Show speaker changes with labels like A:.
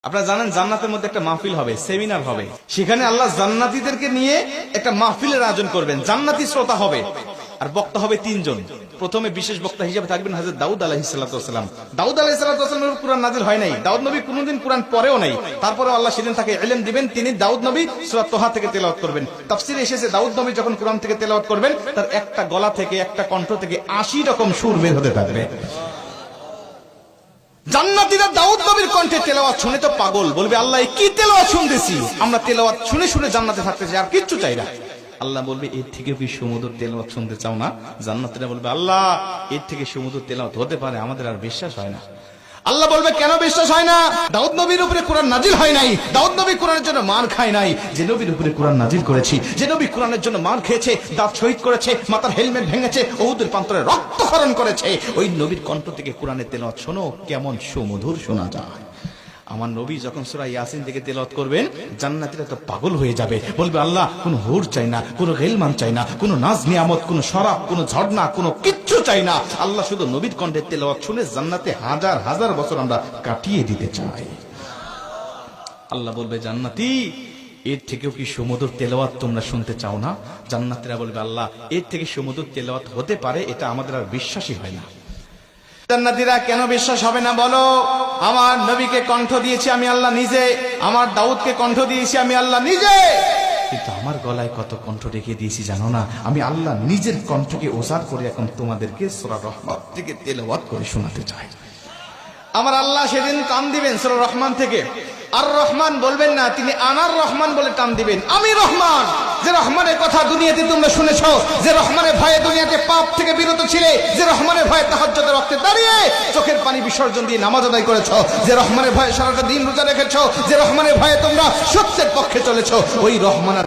A: আপনারা জানেন জান্নাতের মধ্যে একটা মাহফিল হবে, সেমিনার হবে। সেখানে আল্লাহ জান্নাতীদেরকে নিয়ে একটা মাহফিলের আয়োজন করবেন। জান্নাতি শ্রোতা হবে আর বক্তা হবে তিনজন। প্রথমে বিশেষ বক্তা হিসেবে থাকবেন হযরত দাউদ আলাইহিস সালাম। দাউদ আলাইহিস সালামের কুরআন নাযিল হয় নাই, দাউদ নবী কোনদিন কুরআন পড়েও নাই। তারপরে আল্লাহ সেদিন তাকে ইলম দিবেন, তিনি দাউদ নবী সূরা তোহা থেকে তেলাওয়াত করবেন। তাফসীরে এসেছে দাউদ নবী যখন কুরআন থেকে তেলাওয়াত করবেন তার একটা গলা থেকে, একটা কণ্ঠ থেকে 80 রকম সুর বের হতে থাকবে। জান্নাতীরা দাউদ নবীর কণ্ঠে তেলাওয়াত শুনে তো পাগল, বলবে আল্লাহ কি তেলাওয়াত শুনতেছি, আমরা তেলাওয়াত শুনে শুনে জান্নাতে থাকতে চাই, আর কিচ্ছু চাই না। আল্লাহ বলবে এর থেকে কি সুমধুর তেলাওয়াত শুনতে চাও না? জান্নাতীরা বলবে আল্লাহ এর থেকে সুমধুর তেলাওয়াত হতে পারে, আমাদের আর বিশ্বাস হয় না। আল্লাহ বলবে কেন বিশ্বাস হয় না? দাউদ নবীর উপরে কোরআন নাজিল হয় নাই, দাউদ নবী কোরআনের জন্য মার খায় নাই। যে নবীর উপরে কোরআন নাজিল করেছি, যে নবী কোরআনের জন্য মার খেয়েছে, দাঁত শহীদ করেছে, মাথার হেলমেট ভেঙেছে, উহুদের প্রান্তরে রক্তক্ষরণ করেছে, ওই নবীর কণ্ঠ থেকে কোরআনের তেলাওয়াত শোনো কেমন সুমধুর শোনা যায়। আমার নবী যখন সূরা ইয়াসিন থেকে তেলাওয়াত করবেন জান্নাতীরা তো পাগল হয়ে যাবে, বলবে আল্লাহ কোনো হুর চাই না, কোনো গিলমান চাই না, কোনো নাজ নিয়ামত, কোনো শরাব, কোনো ঝর্ণা, কোনো কিচ্ছু চাই না। আল্লাহ শুধু নবীর কণ্ঠে তেলাওয়াত শুনে জান্নাতে হাজার হাজার বছর আমরা কাটিয়ে দিতে চাই। আল্লাহ বলবে জান্নাতি এর থেকেও কি সুমধুর তেলাওয়াত তোমরা শুনতে চাও না? জান্নাতীরা বলবে আল্লাহ এর থেকে সুমধুর তেলাওয়াত হতে পারে, এটা আমাদের আর বিশ্বাসই হয় না। জান্নাতীরা কেন বিশ্বাস হবে না বলো? আমার নবীকে কণ্ঠ দিয়েছি আমি আল্লাহ নিজে, আমার দাউদকে কণ্ঠ দিয়েছি আমি আল্লাহ নিজে, কিন্তু আমার গলায় কত কণ্ঠ রেখে দিয়েছি জানো না? আমি আল্লাহ নিজের কণ্ঠকে ওজার করে এখন তোমাদেরকে সূরা রহমান থেকে তেলাওয়াত করে শোনাতে চাই। আমার আল্লাহ সেদিন টান দিবেন সূরা রহমান থেকে, আর রহমান বলবেন না, তিনি আনার রহমান বলে টান দিবেন। আমি রহমান, যে রহমানের কথা দুনিয়াতে তোমরা শুনেছো, যে রহমানের ভয়ে দুনিয়াতে পাপ থেকে বিরত ছিলে, যে রহমানের ভয়ে তাহাজ্জুদের ওয়াক্তে দাঁড়িয়ে চোখের পানি বিসর্জন দিয়ে নামাজ আদায় করেছো, যে রহমানের ভয়ে সারাটা দিন রোজা রেখেছো, যে রহমানের ভয়ে তোমরা সত্যের পক্ষে চলেছো, ওই রহমান